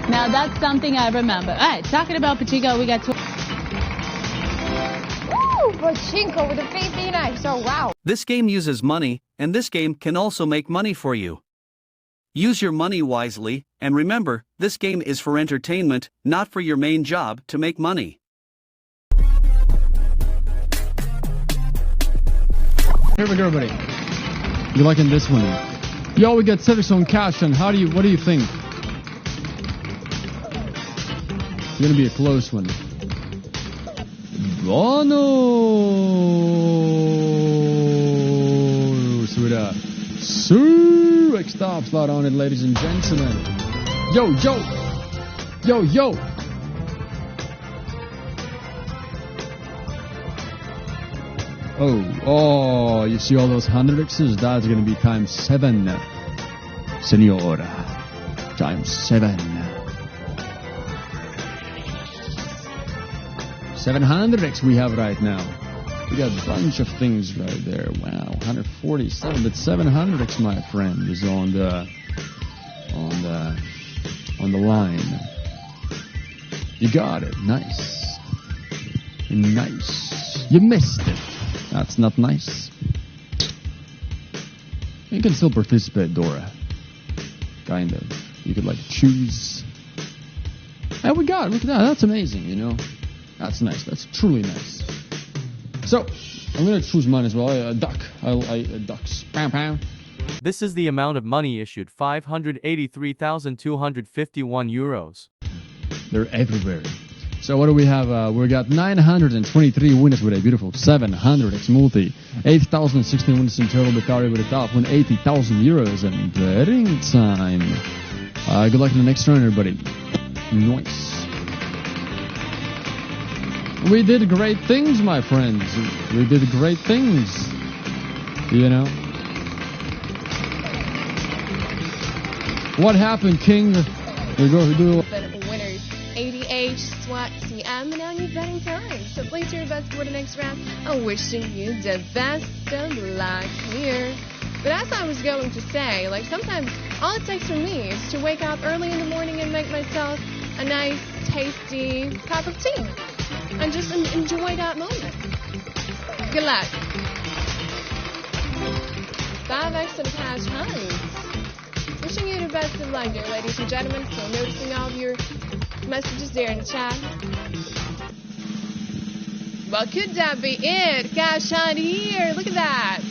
Now that's something I remember. All right, talking about Pachinko, we got... Pachinko with a 15x, oh wow. This game uses money, and this game can also make money for you. Use your money wisely, and remember, this game is for entertainment, not for your main job to make money. Here we go, everybody. You liking this one? Yo, we got Cedric's on cash, and what do you think? It's gonna be a close one. Oh no! So that X TOPSLOT on it, ladies and gentlemen. Yo, yo, yo, yo. Oh, you see all those 100x's? That's gonna be times 7, senora. Times 7. 700x we have right now. We got a bunch of things right there. Wow, 147, but 700x, my friend, is on the line. You got it. Nice. Nice. You missed it. That's not nice. You can still participate, Dora. Kind of. You could choose. Hey, we got it. Look at that. That's amazing, you know. That's nice. That's truly nice. So, I'm going to choose mine as well. A duck. Ducks. Pam, pam. This is the amount of money issued, 583,251 euros. They're everywhere. So what do we have? We got 923 winners with a beautiful 700x multi. 8,016 winners in total. Bakari with the top win 80,000 euros. And betting time. Good luck in the next round, everybody. Nice. We did great things, my friends. We did great things. You know. What happened, King? We go do. Winners 80H, SWAT, CM, and now you're betting time. So place your bets for the next round. I'm wishing you the best of luck here. But as I was going to say, sometimes all it takes for me is to wake up early in the morning and make myself a nice, tasty cup of tea. And just enjoy that moment. Good luck. 5x to the cash hunts. Wishing you the best of luck, dear ladies and gentlemen. Still noticing all of your messages there in the chat. Well, could that be it? Cash hunt here. Look at that.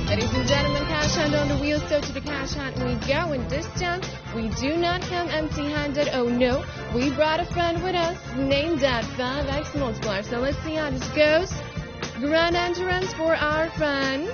Ladies and gentlemen, cash hunt on the wheel, so to the cash hunt we go. And this time, we do not come empty-handed. Oh no, we brought a friend with us named that 5x multiplier. So let's see how this goes. Grand entrance for our friend.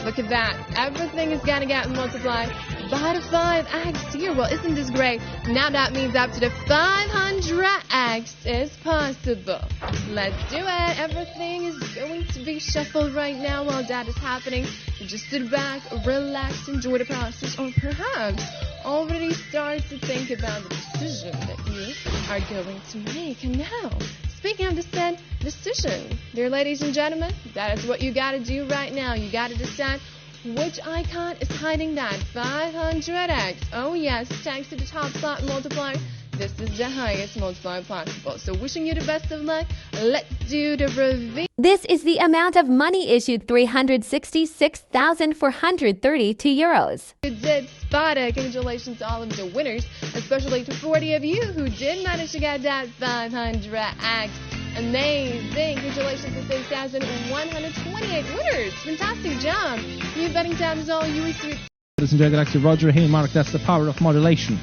Look at that. Everything is gonna get multiplied by the 5x here. Well, isn't this great? Now that means up to the 500x is possible. Let's do it. Everything is going to be shuffled right now while that is happening. So just sit back, relax, enjoy the process, or perhaps already start to think about the decision that you are going to make. And now, speaking of the said decision, dear ladies and gentlemen, that is what you gotta do right now. You gotta decide which icon is hiding that 500x. Oh yes, thanks to the TOPSLOT multiplier, this is the highest multiplier possible. So wishing you the best of luck. Let's do the reveal. This is the amount of money issued, 366,432 euros. You did spot it. Congratulations to all of the winners, especially to 40 of you who did manage to get that 500x. Amazing. Congratulations to 6,128 winners. Fantastic job. New betting time is all yours. Ladies and gentlemen, Roger. Hey, Mark, that's the power of modulation.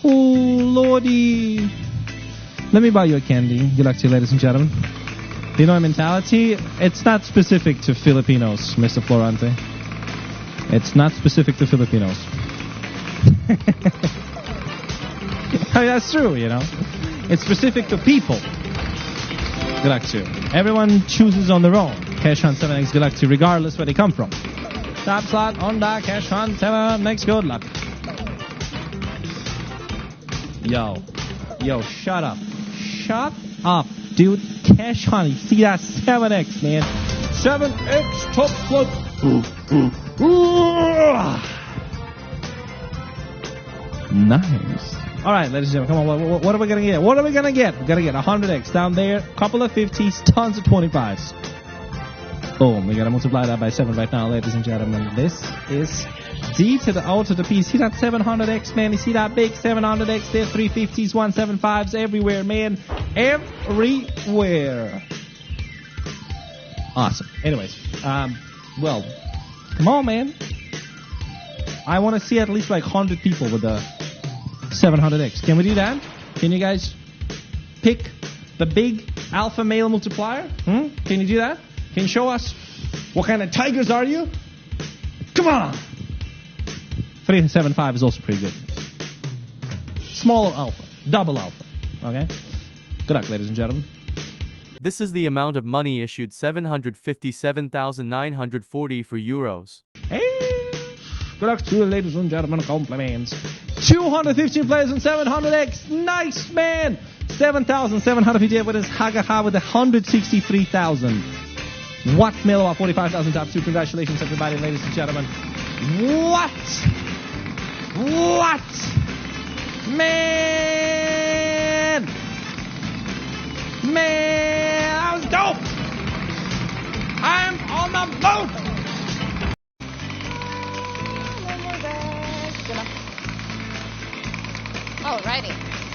Oh, lordy. Let me buy you a candy. Good luck to you, ladies and gentlemen. Pinoy mentality, it's not specific to Filipinos, Mr. Florante. It's not specific to Filipinos. I mean, that's true, you know. It's specific to people. Good luck to you. Everyone chooses on their own. Cash Hunt 7x, good luck to you, regardless where they come from. TOPSLOT, Honda, Cash Hunt 7x, good luck. Yo, shut up. Shut up, dude. Cash Hunt, you see that 7x, man. 7x TOPSLOT. Nice. All right, ladies and gentlemen, come on. What are we going to get? What are we going to get? We're going to get 100x down there, couple of 50s, tons of 25s. Boom. We got to multiply that by 7 right now, ladies and gentlemen. This is D to the O to the P. See that 700x, man? You see that big 700x there? 350s, 175s everywhere, man. Everywhere. Awesome. Anyways, well, come on, man. I want to see at least like 100 people with the 700x. Can we do that? Can you guys pick the big alpha male multiplier? Can you do that? Can you show us what kind of tigers are you? Come on! 375 is also pretty good. Smaller alpha. Double alpha. Okay? Good luck, ladies and gentlemen. This is the amount of money issued 757,940 for euros. Hey! Good luck to you, ladies and gentlemen. Compliments. 215 players on 700x. Nice, man! 7,750 with his Hagaha with 163,000. What? Milo 45,000 top 2. Congratulations, everybody, ladies and gentlemen. What? What? Man! Man! That was dope! I'm on the boat! Alrighty.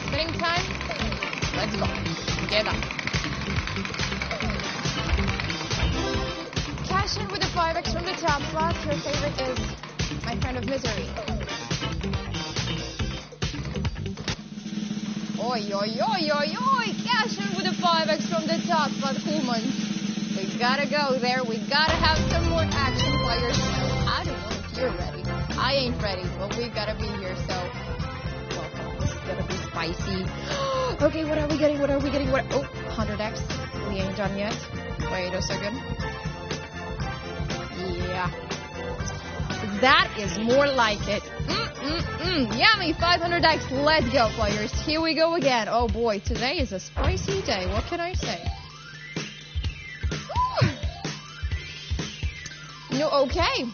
Spinning time. Let's go. Get up. Cash in with the 5x from the top slot. Your favorite is my friend of misery. Oi, oi, oi, oi, oi. Cash in with the 5x from the top slot. Humans. We gotta go there. We gotta have some more action, players. I don't know if you're ready. I ain't ready, but we gotta be here, so welcome. This is gonna be spicy. Okay, what are we getting? What are we getting? What? Oh, 100x. We ain't done yet. Wait a second. Yeah. That is more like it. Yummy, 500x. Let's go, players. Here we go again. Oh boy, today is a spicy day. What can I say? No, okay.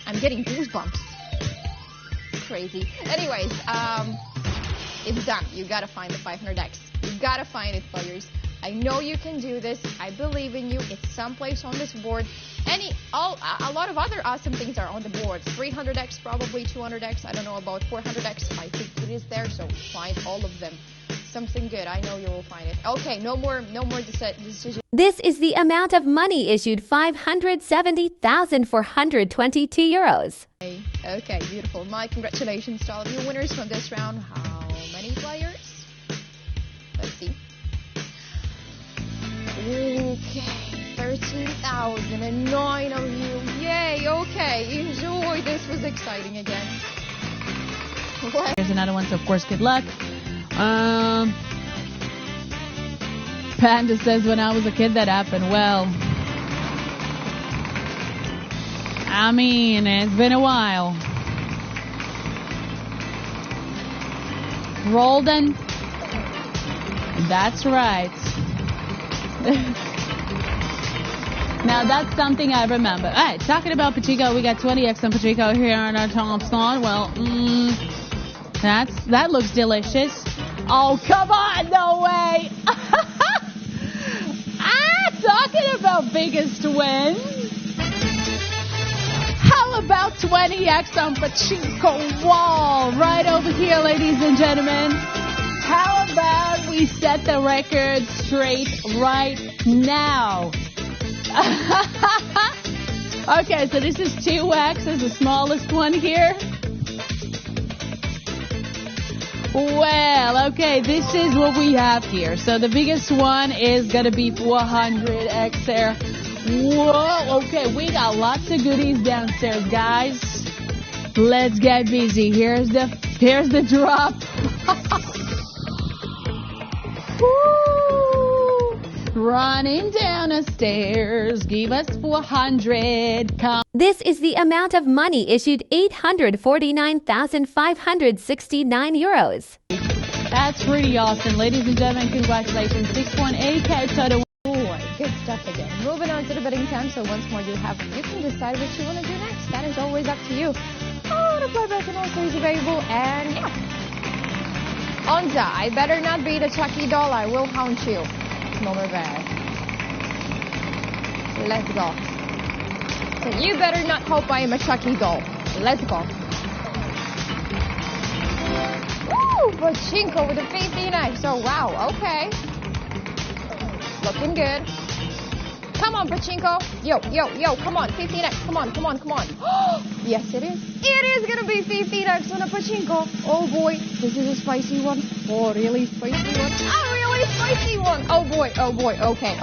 I'm getting goosebumps. Crazy. Anyways, it's done. You gotta find the 500x. You gotta find it, players. I know you can do this. I believe in you. It's someplace on this board. A lot of other awesome things are on the board. 300x, probably 200x. I don't know about 400x. I think it is there. So find all of them. Something good. I know you will find it. Okay, no more decision. This is the amount of money issued 570,422 euros. Okay, beautiful. My congratulations to all of you winners from this round. How many players? Let's see. Okay, 13,009 of you. Yay, okay. Enjoy. This was exciting again. Here's another one, so of course, good luck. Panda says, when I was a kid that happened. Well, I mean, it's been a while. Rolden. That's right. Now that's something I remember. Alright, talking about Pachinko, we got 20x on Pachinko here on our TOPSLOT. Well, that looks delicious. Oh, come on, no way. Talking about biggest wins. How about 20x on Pachinko wall? Right over here, ladies and gentlemen. How about we set the record straight right now? Okay, so this is 2x is the smallest one here. Well, okay, this is what we have here. So the biggest one is going to be 400x there. Whoa, okay, we got lots of goodies downstairs, guys. Let's get busy. Here's the drop. Woo! Running down the stairs, give us 400. This is the amount of money issued 849,569 euros. That's pretty awesome. Ladies and gentlemen, congratulations. 6.8k total. Boy, good stuff again. Moving on to the bidding time. So once more, you can decide what you want to do next. That is always up to you. Oh, the playback and also is available. And yeah. Onza, I better not be the Chucky doll. I will haunt you. Mama Bear. Let's go. So you better not hope I am a Chucky doll. Let's go. Woo! Pachinko with a 15x. Oh, wow. Okay. Looking good. Come on, Pachinko. Yo. Come on, 15x. Come on. Yes, it is. It is going to be 15x on a Pachinko. Oh, boy. This is a spicy one. Oh, really spicy one. A really spicy one. Oh, boy. Okay.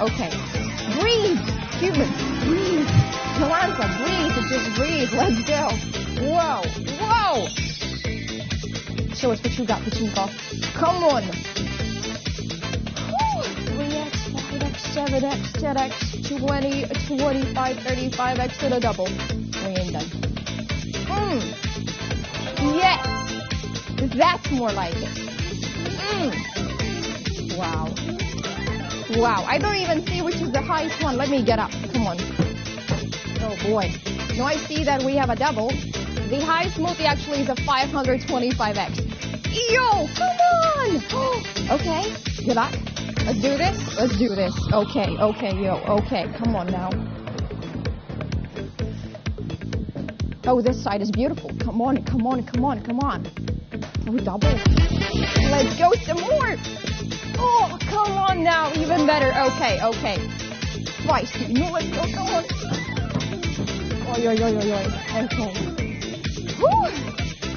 Breathe. Humans, breathe. Taranza, breathe. Just breathe. Let's go. Whoa. Show us what you got, Pachinko. Come on. 3x, 5x, 7x, 10x, 20, 25, 35x to the double. We ain't done. Yes. That's more like it. Wow. I don't even see which is the highest one. Let me get up. Come on. Oh, boy. Now I see that we have a double. The highest multi actually is a 525x. Yo, come on! Okay, good luck. Let's do this. Okay. Come on now. Oh, this side is beautiful. Come on. Oh, double. Let's go some more. Oh, come on now. Even better. Okay. Spicy. No, let's go. Come on. Oi. Okay. Whew.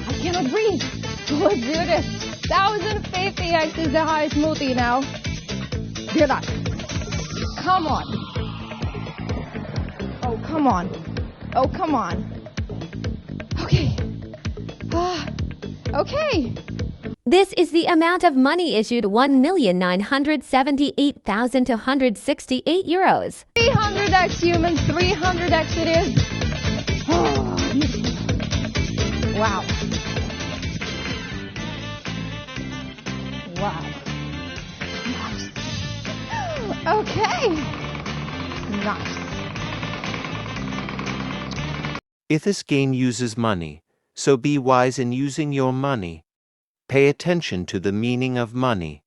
I cannot breathe. Let's do this. 1050x is the highest multi now. Good luck. Come on. Oh, come on. Okay. Okay. This is the amount of money issued 1,978,268 euros. 300x humans, 300x it is. Oh, beautiful. Wow. Nice. Okay. Nice. If this game uses money, so be wise in using your money. Pay attention to the meaning of money.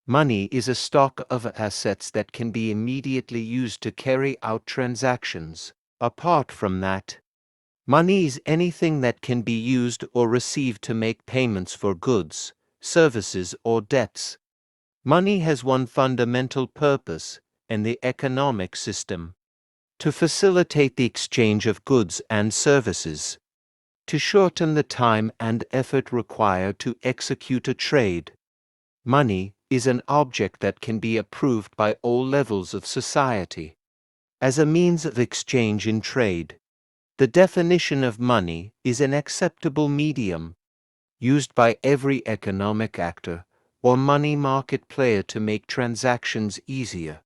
Money is a stock of assets that can be immediately used to carry out transactions. Apart from that, money is anything that can be used or received to make payments for goods, services, or debts. Money has one fundamental purpose in the economic system: to facilitate the exchange of goods and services, to shorten the time and effort required to execute a trade. Money is an object that can be approved by all levels of society as a means of exchange in trade. The definition of money is an acceptable medium used by every economic actor or money market player to make transactions easier.